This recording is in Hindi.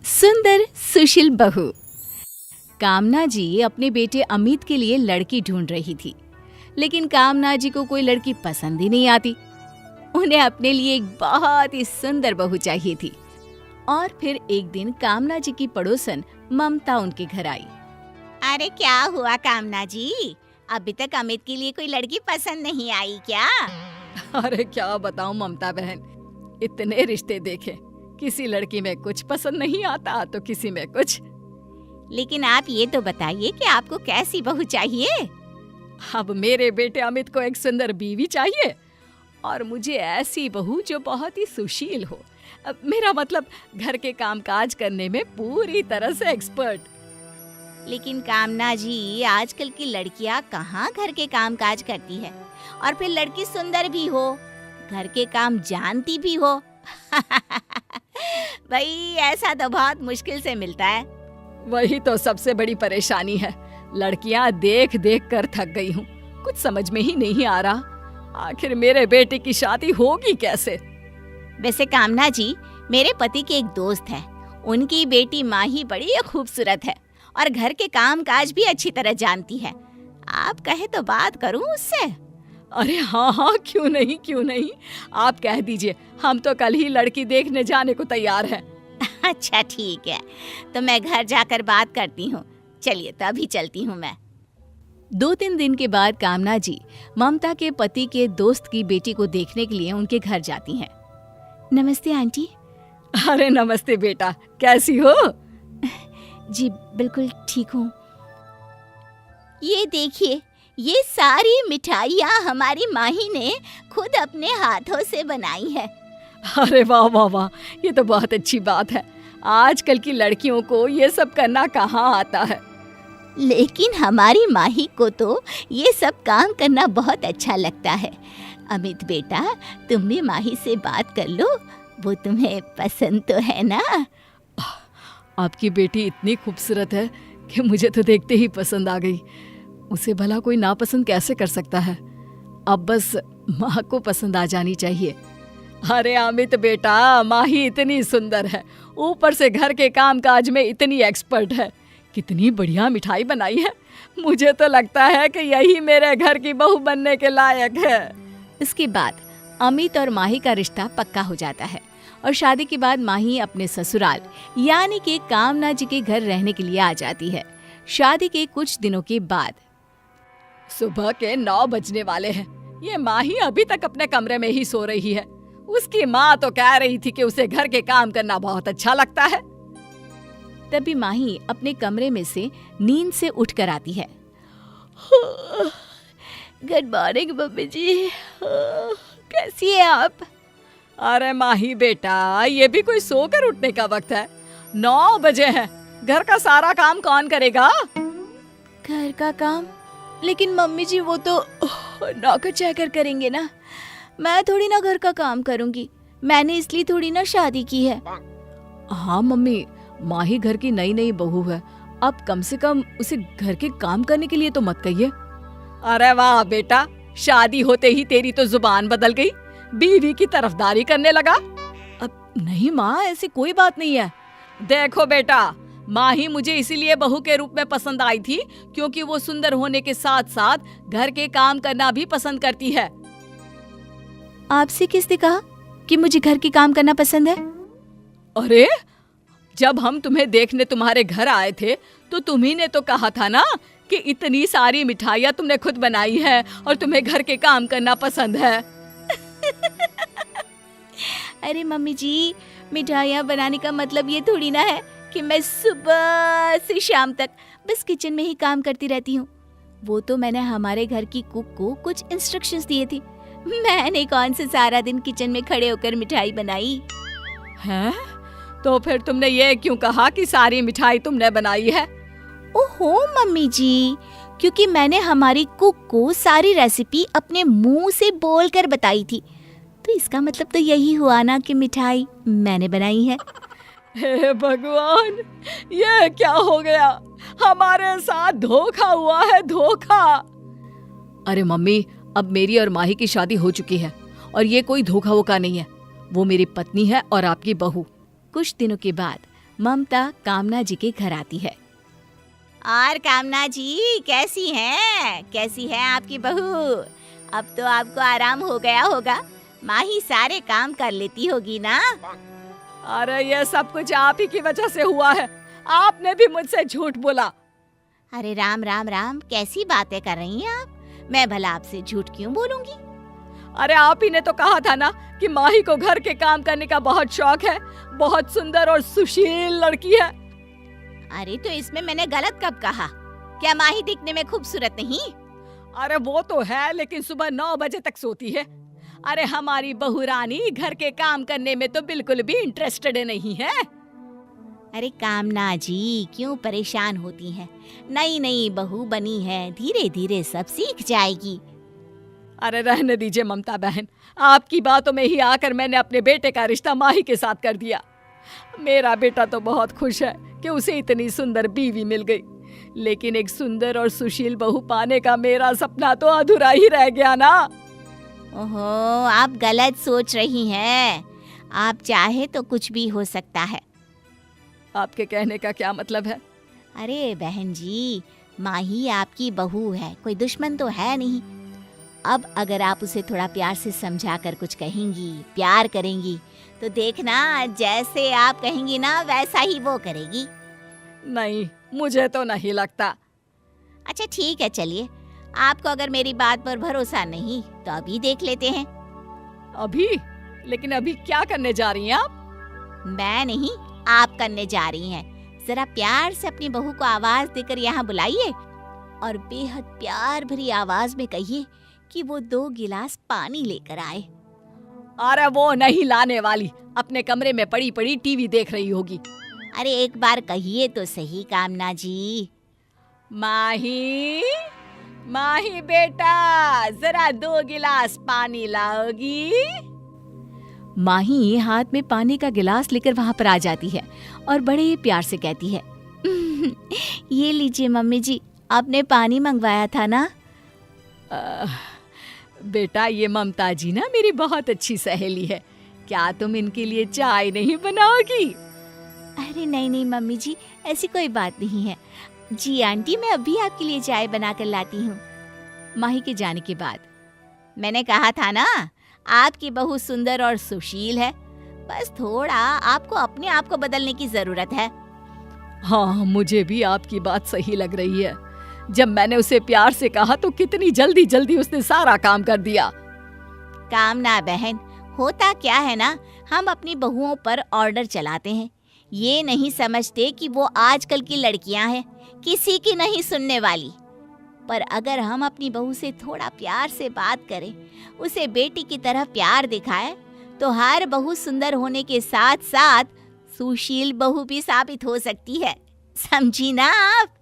सुंदर सुशील बहू। कामना जी अपने बेटे अमित के लिए लड़की ढूंढ रही थी, लेकिन कामना जी को कोई लड़की पसंद ही नहीं आती। उन्हें अपने लिए एक बहुत ही सुंदर बहू चाहिए थी। और फिर एक दिन कामना जी की पड़ोसन ममता उनके घर आई। अरे क्या हुआ कामना जी, अभी तक अमित के लिए कोई लड़की पसंद नहीं आई क्या? अरे क्या बताऊं ममता बहन, इतने रिश्ते देखे, किसी लड़की में कुछ पसंद नहीं आता तो किसी में कुछ। लेकिन आप ये तो बताइए कि आपको कैसी बहू चाहिए? अब मेरे बेटे अमित को एक सुंदर बीवी चाहिए और मुझे ऐसी बहू जो बहुत ही सुशील हो। अब मेरा मतलब घर के कामकाज करने में पूरी तरह से एक्सपर्ट। लेकिन कामना जी, आजकल की लड़कियां कहाँ घर के कामकाज करती है, और फिर लड़की सुंदर भी हो, घर के काम जानती भी हो। भाई ऐसा तो बहुत मुश्किल से मिलता है। वही तो सबसे बड़ी परेशानी है, लड़कियां देख देख कर थक गई हूँ। कुछ समझ में ही नहीं आ रहा, आखिर मेरे बेटे की शादी होगी कैसे? वैसे कामना जी, मेरे पति के एक दोस्त है, उनकी बेटी माही बड़ी खूबसूरत है और घर के काम काज भी अच्छी तरह जानती है। आप कहे तो बात करूं उससे? अरे हाँ, क्यों नहीं, आप कह दीजिए, हम तो कल ही लड़की देखने जाने को तैयार हैं। अच्छा ठीक है, तो मैं घर जाकर बात करती हूँ। चलिए तो अभी चलती हूँ मैं। 2-3 दिन के बाद कामना जी ममता के पति के दोस्त की बेटी को देखने के लिए उनके घर जाती हैं। नमस्ते आंटी। अरे नमस्ते बेटा, कैसी हो? जी बिल्कुल ठीक हूँ। ये देखिए, ये सारी मिठाइयाँ हमारी माही ने खुद अपने हाथों से बनाई है। अरे वाह वाह वाह, ये तो बहुत अच्छी बात है। आजकल की लड़कियों को ये सब करना कहाँ आता है। लेकिन हमारी माही को तो ये सब काम करना बहुत अच्छा लगता है। अमित बेटा, तुम भी माही से बात कर लो, वो तुम्हें पसंद तो है ना? आपकी बेटी इतनी खूबसूरत है कि मुझे तो देखते ही पसंद आ गई। उसे भला कोई नापसंद कैसे कर सकता है? अब बस माँ को पसंद आ जानी चाहिए। अरे अमित बेटा, माही इतनी सुंदर है, ऊपर से घर के कामकाज में इतनी एक्सपर्ट है, कितनी बढ़िया मिठाई बनाई है। मुझे तो लगता है कि यही मेरे घर की बहू बनने के लायक है। इसके बाद अमित और माही का रिश्ता पक्का हो जाता है और शादी के बाद माही अपने ससुराल यानी कि कामना जी के घर रहने के लिए आ जाती है। शादी के कुछ दिनों के बाद सुबह के 9 बजने वाले हैं। ये माही अभी तक अपने कमरे में ही सो रही है। उसकी माँ तो कह रही थी कि उसे घर के काम करना बहुत अच्छा लगता है। तभी माही अपने कमरे में से नींद से उठकर आती है। गुड मॉर्निंग मम्मी जी, कैसी है आप? अरे माही बेटा, ये भी कोई सोकर उठने का वक्त है? 9 बजे हैं, घर का सारा काम कौन करेगा? घर का काम? लेकिन मम्मी जी, वो तो नौकर चाकर करेंगे ना, मैं थोड़ी ना घर का काम करूंगी। मैंने इसलिए थोड़ी ना शादी की है। हाँ मम्मी, माही घर की नई बहू है, अब कम से कम उसे घर के काम करने के लिए तो मत कहिए। अरे वाह बेटा, शादी होते ही तेरी तो जुबान बदल गई, बीवी की तरफदारी करने लगा। अब नहीं माँ, ऐसी कोई बात नहीं है। देखो बेटा, माही मुझे इसीलिए बहू के रूप में पसंद आई थी क्योंकि वो सुंदर होने के साथ साथ घर के काम करना भी पसंद करती है। आपसे किसने कहा कि मुझे घर के काम करना पसंद है? अरे, जब हम तुम्हें देखने तुम्हारे घर आए थे तो तुम्ही ने तो कहा था ना कि इतनी सारी मिठाइयाँ तुमने खुद बनाई है और तुम्हें घर के काम करना पसंद है। अरे मम्मी जी, मिठाइयाँ बनाने का मतलब ये थोड़ी ना है कि मैं सुबह से शाम तक बस किचन में ही काम करती रहती हूँ। वो तो मैंने हमारे घर की कुक को कुछ इंस्ट्रक्शंस दिए थे। मैंने कौन से सारा दिन किचन में खड़े होकर मिठाई बनाई है? तो फिर तुमने ये क्यों कहा कि सारी मिठाई तुमने बनाई है? ओहो मम्मी जी, क्योंकि मैंने हमारी कुक को सारी रेसिपी अपने मुंह से बोलकर बताई थी, तो इसका मतलब तो यही हुआ ना कि मिठाई मैंने बनाई है। हे भगवान, ये क्या हो गया? हमारे साथ धोखा हुआ है, धोखा। अरे मम्मी, अब मेरी और माही की शादी हो चुकी है और ये कोई धोखा वोखा नहीं है। वो मेरी पत्नी है और आपकी बहू। कुछ दिनों के बाद ममता कामना जी के घर आती है। और कामना जी कैसी है आपकी बहू? अब तो आपको आराम हो गया होगा, माही सारे काम कर लेती होगी ना? अरे ये सब कुछ आप ही की वजह से हुआ है, आपने भी मुझसे झूठ बोला। अरे राम राम राम, कैसी बातें कर रही हैं आप? मैं भला आपसे झूठ क्यों बोलूंगी? अरे आप ही ने तो कहा था ना कि माही को घर के काम करने का बहुत शौक है, बहुत सुंदर और सुशील लड़की है। अरे तो इसमें मैंने गलत कब कहा? क्या माही दिखने में खूबसूरत नहीं? अरे वो तो है, लेकिन सुबह 9 बजे तक सोती है। अरे हमारी बहू रानी घर के काम करने में तो बिल्कुल भी इंटरेस्टेड नहीं है। अरे कामना जी क्यों परेशान होती हैं? नई नई बहू बनी है, धीरे धीरे सब सीख जाएगी। अरे रहने दीजिए ममता बहन, आपकी बातों में ही आकर मैंने अपने बेटे का रिश्ता माही के साथ कर दिया। मेरा बेटा तो बहुत खुश है कि उसे इतनी सुंदर बीवी मिल गई, लेकिन एक सुंदर और सुशील बहू पाने का मेरा सपना तो अधूरा ही रह गया ना। ओहो, आप गलत सोच रही हैं। आप चाहे तो कुछ भी हो सकता है। आपके कहने का क्या मतलब है? अरे बहन जी, माही आपकी बहू है, कोई दुश्मन तो है नहीं। अब अगर आप उसे थोड़ा प्यार से समझा कर कुछ कहेंगी, प्यार करेंगी, तो देखना जैसे आप कहेंगी ना वैसा ही वो करेगी। नहीं, मुझे तो नहीं लगता। अच्छा ठीक है, चलिए, आपको अगर मेरी बात पर भरोसा नहीं तो अभी देख लेते हैं। अभी? लेकिन अभी क्या करने जा रही हैं आप? मैं नहीं, आप करने जा रही हैं। जरा प्यार से अपनी बहू को आवाज देकर यहाँ बुलाइए और बेहद प्यार भरी आवाज में कहिए कि वो 2 गिलास पानी लेकर आए। अरे वो नहीं लाने वाली, अपने कमरे में पड़ी पड़ी टीवी देख रही होगी। अरे एक बार कहिए तो सही कामना जी। माही, माही बेटा, जरा 2 गिलास पानी लाओगी? माही हाथ में पानी का गिलास लेकर वहां पर आ जाती है और बड़े प्यार से कहती है, ये लीजिए मम्मी जी, आपने पानी मंगवाया था ना? बेटा, ये ममता जी ना मेरी बहुत अच्छी सहेली है, क्या तुम इनके लिए चाय नहीं बनाओगी? अरे नहीं नहीं मम्मी जी, ऐसी कोई बात नहीं है। जी आंटी, मैं अभी आपके लिए चाय बनाकर लाती हूँ। माही के जाने के बाद मैंने कहा था ना, आपकी बहू सुंदर और सुशील है, बस थोड़ा आपको अपने आप को बदलने की जरूरत है। हाँ, मुझे भी आपकी बात सही लग रही है। जब मैंने उसे प्यार से कहा तो कितनी जल्दी जल्दी उसने सारा काम कर दिया। कामना बहन, होता क्या है ना, हम अपनी बहुओं पर ऑर्डर चलाते हैं, ये नहीं समझते कि वो आजकल की लड़कियां हैं, किसी की नहीं सुनने वाली। पर अगर हम अपनी बहू से थोड़ा प्यार से बात करें, उसे बेटी की तरह प्यार दिखाएं, तो हर बहू सुंदर होने के साथ साथ सुशील बहू भी साबित हो सकती है। समझी ना आप?